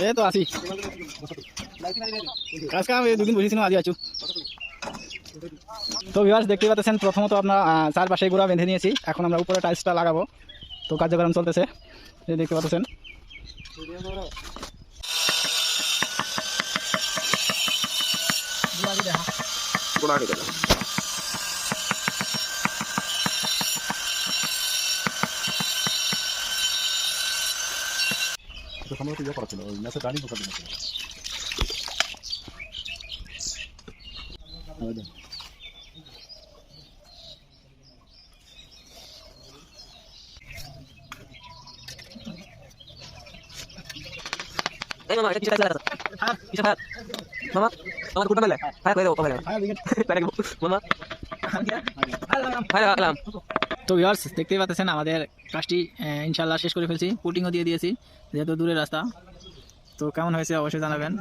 এই তো আছি কাজ কাম দুদিন বসেছিলাম আজ আছো। তো ভিউয়ার্স দেখতেই পাচ্ছেন প্রথমত আপনার চারপাশে গোড়া বেঁধে নিয়েছি, এখন আমরা উপরে টাইলসটা লাগাবো। তো কার্যক্রম চলতেছে, এই দেখতে পাচ্ছেন। সম্ভবত ইয়ে করা ছিল, ওই ম্যাচের রানিং ঢোকার জন্য ছিল। মামা এটা কিসের লাগা কিসের হাত মামা আমার কুটা মেলে হায় করে দাও ওখানে তাই মামা হায় আলাম। তো ভিউয়ার্স দেখতেই পাচ্ছেন আমাদের কাজটি ইনশাল্লাহ শেষ করে ফেলছি, পুটিংও দিয়ে দিয়েছি, যেহেতু দূরের রাস্তা। তো কেমন হয়েছে অবশ্যই জানাবেন।